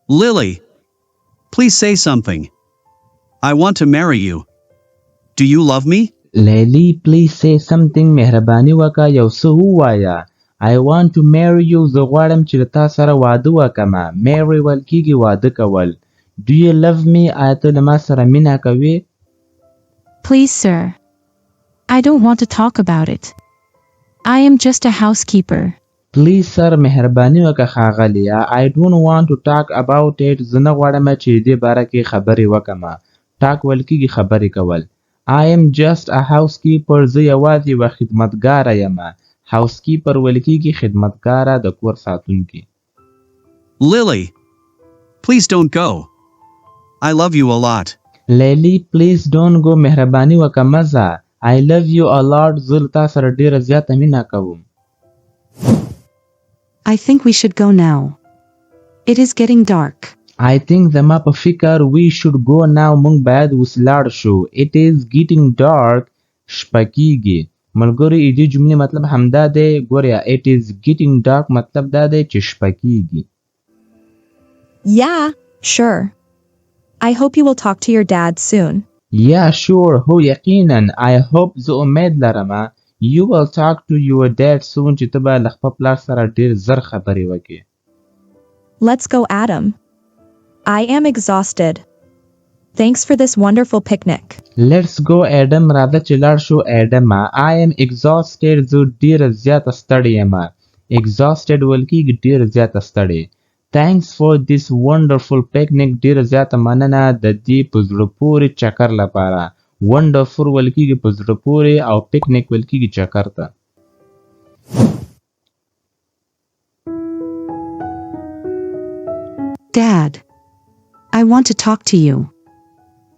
Lily, please say something. I want to marry you. Do you love me? Lily, please say something. مهرباني وکړه یو څه ووایه. I want to marry you. زه غواړم چې له تا سره واده وکړم. Marry ویل کېږي واده کول. Do you love me? آیا ته له ما سره مینه کوې؟ Please, sir. I don't want to talk about it. I am just a housekeeper. Please, sir. مهرباني وکړه ښاغلیه. I don't want to talk about it. زه نه غواړم چې دې باره کې خبرې وکړم. Talk ویل کېږي خبرې کول. I am just a housekeeper. زه یوازې یوه خدمتګاره یم. Housekeeper ویل کېږي خدمتګاره د کور ساتونکي. Lily, please don't go. I love you a lot. Lily, please don't go. مهرباني وکړه مه ځه. I love you a lot. زه له تا سره ډېره زیاته مینه کوم. I think we should go now. It is getting dark. I think زما په فکر we should go now. مونږ باید اوس لاړ شو. It is getting dark. شپه کېږي. ملګرو دې جملې مطلب همدا دی. ګوریا it is getting dark مطلب دا دی چې شپه کېږي. Yeah, sure. I hope you will talk to your dad soon. Yeah, sure. هو یقینا. I hope زه امید لرم you will talk to your dad soon چې ته به له خپل پلار سره ډېر زر خبرې وکړې. Let's go, Adam. I am exhausted. Thanks for this wonderful picnic. Let's go, Adam. راځه چې لاړ شو Adam. I am exhausted. زه ډېره زیاته ستړی یم. Exhausted ویل کېږي ډېر زیاته ستړی. Thanks for this wonderful picnic. ډېره زیاته مننه د دې په زړه پورې چکر لپاره. Wonderful ویل کېږي په زړه پورې او پکنیک ویل کېږي چکر ته. Dad, I want to talk to you.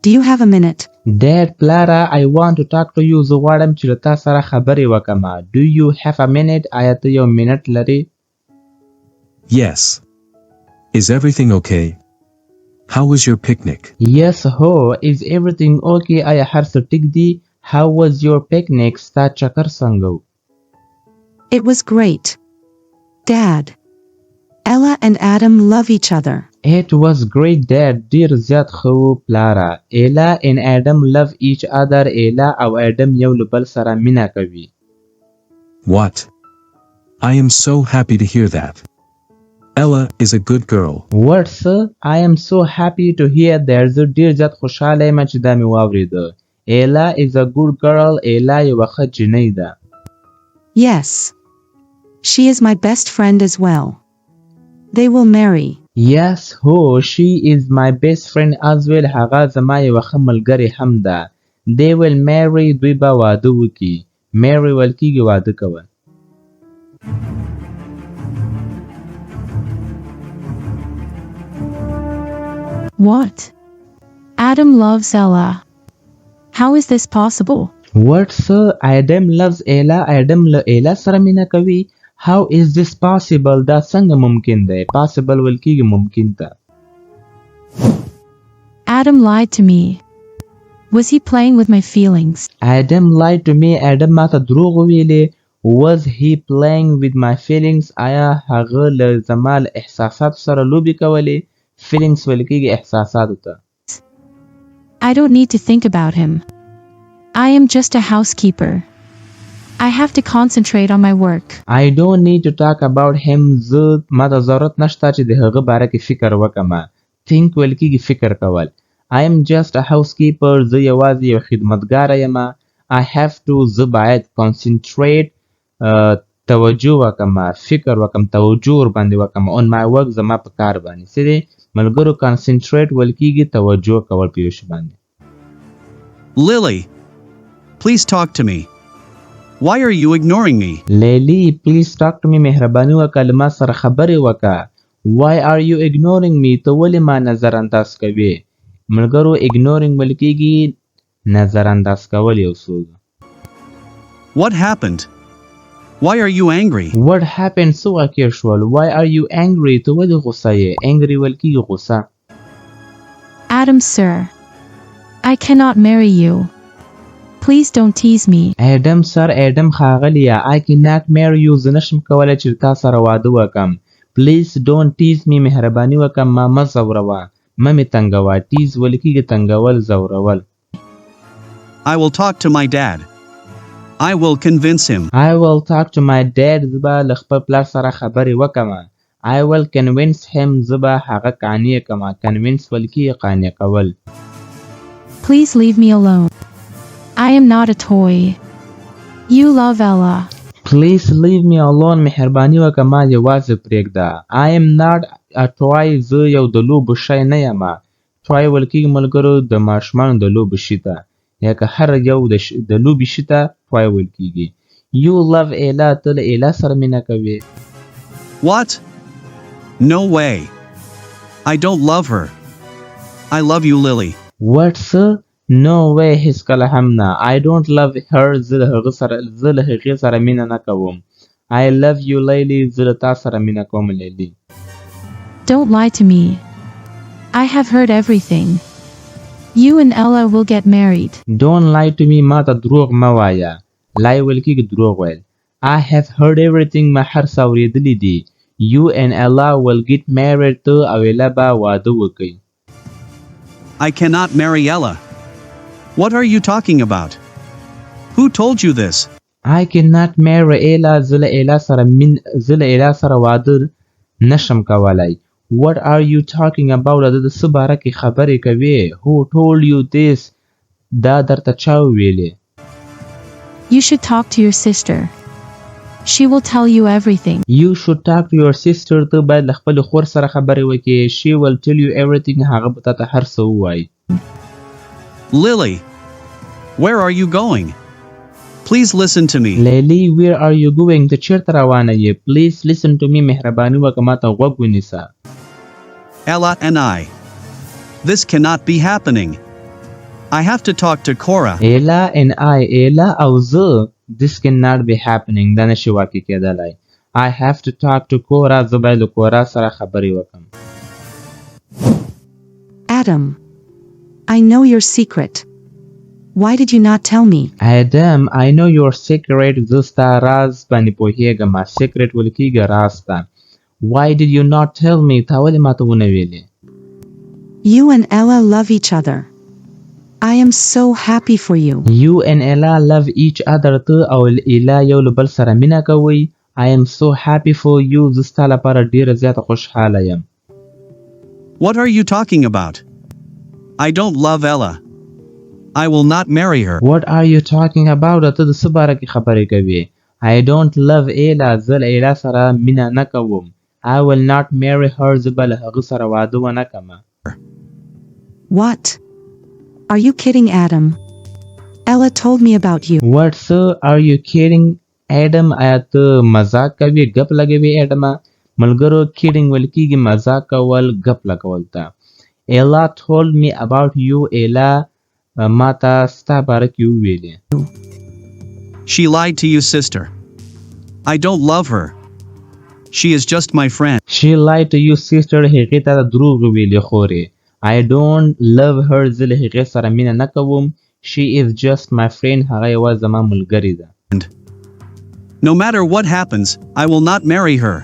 Do you have a minute? Dad, پلاره, I want to talk to you. زه غواړم چې له تا سره خبرې وکړم. Do you have a minute? آیا ته یو منټ لرې؟ Yes. Is everything okay? How was your picnic? Yes, ho. Is everything okay? آیا هر څه ټیک دي؟ How was your picnic? ستا چکر څنګه و؟ It was great. Dad, Ella and Adam love each other. It was great, Dad. ډېر زیات ښه و پلاره. Ella and Adam love each other. Ella او Adam یو له بل سره مینه کوي. What? I am so happy to hear that. Ella is a good girl. What, sir? I am so happy to hear that. زه ډېر زیات خوشحاله یم چې دا مې واورېده. Ella is a good girl. Ella یوه ښه جینۍ ده. Yes. She is my best friend as well. They will marry. Yes, ho. She is my best friend as well. هغه زما یوه ښه ملګرې هم ده. They will marry. دوی به واده وکړي. Marry ویل کېږي واده کول. What? Adam loves Ella. How is this possible? What, sir? Adam loves Ella. Adam له Ella سره مینه کوي. How is this possible? دا څنګه ممکن دی؟ Possible ویل کېږي ممکن ته. Adam lied to me. Was he playing with my feelings? Adam lied to me. Adam ماته دروغ ویلې. Was he playing with my feelings? آیا هغه له زما له احساساتو سره لوبې کولې؟ Feelings ویل کېږي احساساتو ته. I don't need to think about him. I am just a housekeeper. I have to concentrate on my work. I don't need to talk about him. زه ماته ضرورت نشته چې د هغه باره کې فکر وکړم. Think ویل کېږي فکر کول. I am just a housekeeper. زه یوازې یو خدمتګاره یم. I have to. زه باید concentrate توجه وکړم. فکر وکړم. توجه ورباندې وکړم. On my work زما په کار باندې. څه دی؟ ملګرو concentrate ویل کېږي توجه کول په یو شي باندې. Lily, please talk to me. Why are you ignoring me? Lily, please talk to me. مهرباني وکړه له ما سره خبرې وکړه. Why are you ignoring me? ته ولې ما نظر انداز کوې؟ ملګرو ignoring ویل کېږي نظر انداز کول یو څه. What happened? Why are you angry? What happened? څه واقع شول? Why are you angry? ته ولې غوسه یې؟ Angry ویل کېږي غوسه. Adam, sir, I cannot marry you. Please don't tease me. Adam, sir, Adam ښاغلیه. I cannot marry you. زه نشم کولی چې تا سره واده وکړم. Please don't tease me. مهرباني وکړه ما مه ځوروه. مه مې تنګوه. tease ویل کېږي تنګول ځورول. I will talk to my dad. I will convince him. I will talk to my dad. زه به له خپل پلار سره خبرې وکړم. I will convince him. زه به هغه قانع کړم. convince ویل کېږي قانع کول. Please leave me alone. I am not a toy. You love Ella. Please leave me alone. مهرباني وکړه ما یوازې پرېږده. I am not a toy. زه یو د لوبو شی نه یم. toy ویل کېږي ملګرو د ماشومانو د لوبو شي ته. یا که هر یو د لوبې شي ته toy ویل کېږي. You love Ella. ته له ایلا سره مینه کوې. What? No way. I don't love her. I love you, Lily. What, sir? No way. هیڅکله هم نه. I don't love her. زه له هغې سره مینه نه کوم. I love you, Lily. زه له تا سره مینه کوم لیلی. Don't lie to me. I have heard everything. You and Ella will get married. Don't lie to me. ما ته دروغ مه وایه. lie ویل کېږي دروغ ویل. I have heard everything. ما هر څه اورېدلي دي. You and Ella will get married. ته او ایلا به واده وکړئ. I cannot marry Ella. What are you talking about? Who told you this? I cannot marry Ella. زه له ایلا سره واده نشم کولای. What are you talking about? د څه باره کې خبرې کوې. Who told you this? دا درته چا وویلې. You should talk to your sister. She will tell you everything. You should talk to your sister. ته باید له خپلې خور سره خبرې وکړې. She will tell you everything. هغه به تاته هر څه ووایي. Lily, where are you going? Please listen to me. Lily, where are you going? ته چېرته روانه یې. Please listen to me. مهرباني وکړه ما ته غوږ ونیسه. Ella and I. This cannot be happening. I have to talk to Cora. Ella and I. Ella او زه. This cannot be happening. دا نشي واقع کېدلی. I have to talk to Cora. زه باید له کورا سره خبرې وکړم. Adam, I know your secret. Why did you not tell me? Adam, I know your secret. زه ستا راز باندې پوهېږم. secret ویل کېږي راز ته. Why did you not tell me? تا ولې ما ته ونه ویلې. You and Ella love each other. I am so happy for you. You and Ella love each other. ته او ایلا یو له بل سره مینه کوئ. I am so happy for you. زه ستا لپاره ډېره زیاته خوشحاله یم. What are you talking about? I don't love Ella. I will not marry her. What are you talking about? ته د څه باره کې خبرې کوې. I don't love Ella. زه له ایلا سره مینه نه کوم. I will not marry her. زه به له هغه سره واده ونه کړم. What? Are you kidding, Adam? Ella told me about you. What, sir? Are you kidding, Adam? آیا ته مزاق کوي ګپ لګوي Adam؟ ملګرو kidding ویل کېږي مزاق کول ګپ لګول ته. Ella told me about you. Ella ما ته ستا باره کې وویلې. She lied to you, sister. I don't love her. She is just my friend. She lied to you, sister. هغې ته دروغ ویلې خورې. I don't love her. زه له هغې سره مینه نه کوم. She is just my friend. هغه یوازې زما ملګرې ده. No matter what happens, I will not marry her.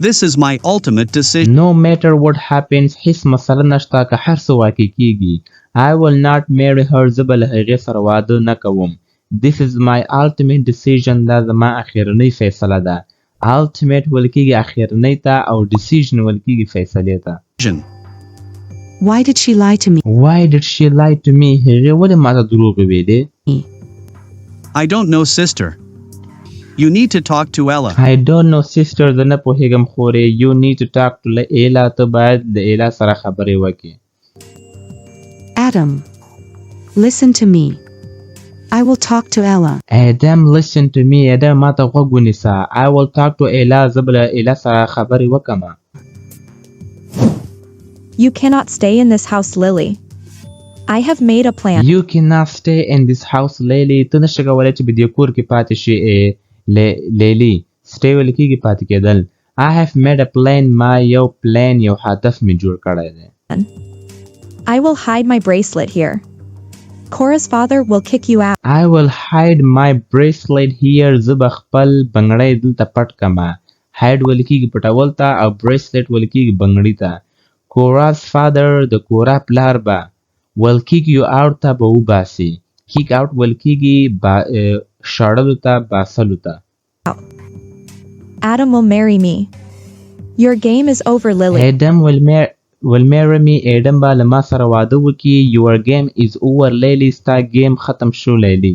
This is my ultimate decision. No matter what happens, هیڅ مسله نشته که هر څه واقع کېږي. I will not marry her. زه به له هغې سره واده نه کوم. This is my ultimate decision. دا زما اخرنۍ فیصله ده. Ultimate ویل کېږي اخرنۍ ته او decision ویل کېږي فیصلې ته. Why did she lie to me? Why did she lie to me? هغې ولې ما ته دروغ ویلې. I don't know, sister. You need to talk to Ella. I don't know, sister. زه نه پوهېږم خورې. You need to talk to Ella. ته باید د ایلا سره خبرې وکړې. Adam, listen to me. I will talk to Ella. Adam, listen to me. Adam ما ته غوږ ونیسه. I will talk to Ella. زه به له ایلا سره خبرې وکړم. You cannot stay in this house, Lily. I have made a plan. You cannot stay in this house, Lily. ته نشې کولی چې په دې کور کې پاتې شي لیلی. stay ویل کېږي پاتې کېدل. I have made a plan. ما یو پلان یو هدف مې جوړ کړی دی. I will hide my bracelet here. Cora's father will kick you out. I will hide my bracelet here. زه به خپل بنګړی دلته پټ کړم. هاید ویل کېږي پټول ته او بریسلیټ ویل کېږي بنګړي ته. کورا's father د کورا پلار به will kick you out ته به وباسي. kick out ویل کېږي شړلو ته باسلو ته. Adam will marry me. Your game is over, Lily. Adam will marry me. Adam به له ما سره واده وکړي. Your game is over, Lily. ستا game ختم شو لیلی.